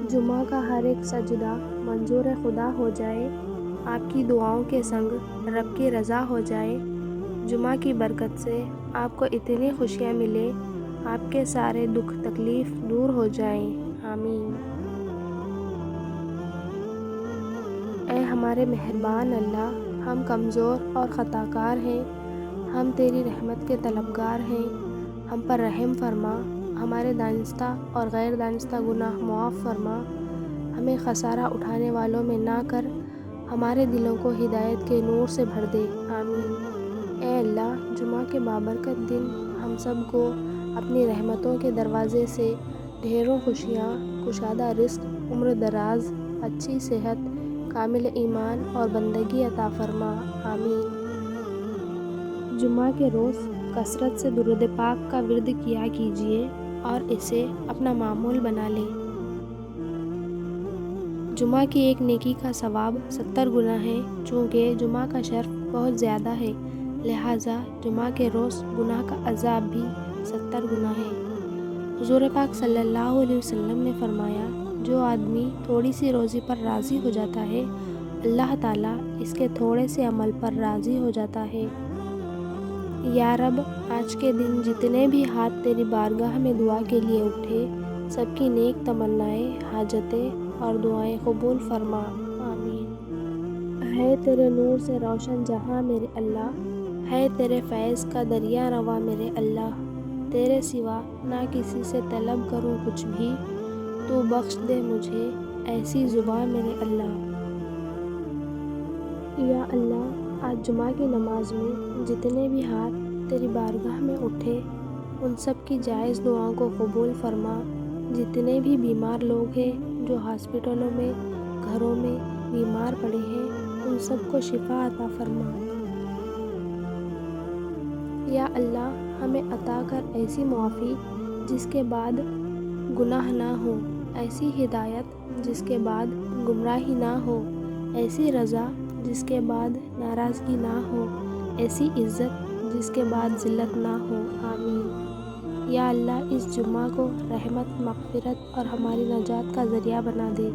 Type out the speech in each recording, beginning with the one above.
جمعہ کا ہر ایک سجدہ منظور خدا ہو جائے، آپ کی دعاؤں کے سنگ رب کی رضا ہو جائے۔ جمعہ کی برکت سے آپ کو اتنی خوشیاں ملے، آپ کے سارے دکھ تکلیف دور ہو جائیں، آمین۔ اے ہمارے مہربان اللہ، ہم کمزور اور خطا کار ہیں، ہم تیری رحمت کے طلبگار ہیں، ہم پر رحم فرما، ہمارے دانستہ اور غیر دانستہ گناہ معاف فرما، ہمیں خسارہ اٹھانے والوں میں نہ کر، ہمارے دلوں کو ہدایت کے نور سے بھر دے، آمین۔ اے اللہ، جمعہ کے بابرکت دن ہم سب کو اپنی رحمتوں کے دروازے سے ڈھیروں خوشیاں، کشادہ رزق، عمر دراز، اچھی صحت، کامل ایمان اور بندگی عطا فرما، آمین۔ جمعہ کے روز کثرت سے درود پاک کا ورد کیا کیجیے اور اسے اپنا معمول بنا لیں۔ جمعہ کی ایک نیکی کا ثواب 70 گنا ہے۔ چونکہ جمعہ کا شرف بہت زیادہ ہے، لہٰذا جمعہ کے روز گناہ کا عذاب بھی 70 گنا ہے۔ حضور پاک صلی اللہ علیہ وسلم نے فرمایا، جو آدمی تھوڑی سی روزی پر راضی ہو جاتا ہے، اللہ تعالیٰ اس کے تھوڑے سے عمل پر راضی ہو جاتا ہے۔ یا رب، آج کے دن جتنے بھی ہاتھ تیری بارگاہ میں دعا کے لیے اٹھے، سب کی نیک تمنائیں، حاجتیں اور دعائیں قبول فرما، آمین۔ ہے تیرے نور سے روشن جہاں میرے اللہ، ہے تیرے فیض کا دریا رواں میرے اللہ، تیرے سوا نہ کسی سے طلب کروں کچھ بھی، تو بخش دے مجھے ایسی زباں میرے اللہ۔ یا اللہ، آج جمعہ کی نماز میں جتنے بھی ہاتھ تیری بارگاہ میں اٹھے، ان سب کی جائز دعاؤں کو قبول فرما۔ جتنے بھی بیمار لوگ ہیں جو ہاسپٹلوں میں، گھروں میں بیمار پڑے ہیں، ان سب کو شفا عطا فرما۔ یا اللہ، ہمیں عطا کر ایسی معافی جس کے بعد گناہ نہ ہو، ایسی ہدایت جس کے بعد گمراہی نہ ہو، ایسی رضا جس کے بعد ناراضگی نہ ہو، ایسی عزت جس کے بعد ذلت نہ ہو، آمین۔ یا اللہ، اس جمعہ کو رحمت، مغفرت اور ہماری نجات کا ذریعہ بنا دے،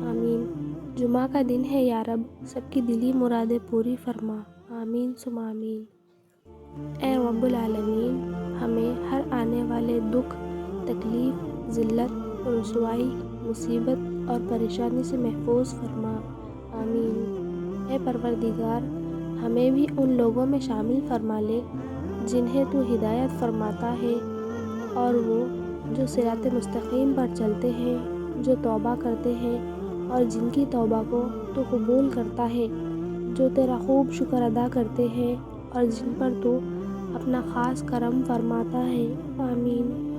آمین۔ جمعہ کا دن ہے یا رب، سب کی دلی مرادیں پوری فرما، آمین ثم آمین۔ اے رب العالمین، ہمیں ہر آنے والے دکھ، تکلیف، ذلت، رسوائی، مصیبت اور پریشانی سے محفوظ فرما، آمین۔ اے پروردگار، ہمیں بھی ان لوگوں میں شامل فرما لے جنہیں تو ہدایت فرماتا ہے، اور وہ جو صراط مستقیم پر چلتے ہیں، جو توبہ کرتے ہیں اور جن کی توبہ کو تو قبول کرتا ہے، جو تیرا خوب شکر ادا کرتے ہیں اور جن پر تو اپنا خاص کرم فرماتا ہے، آمین۔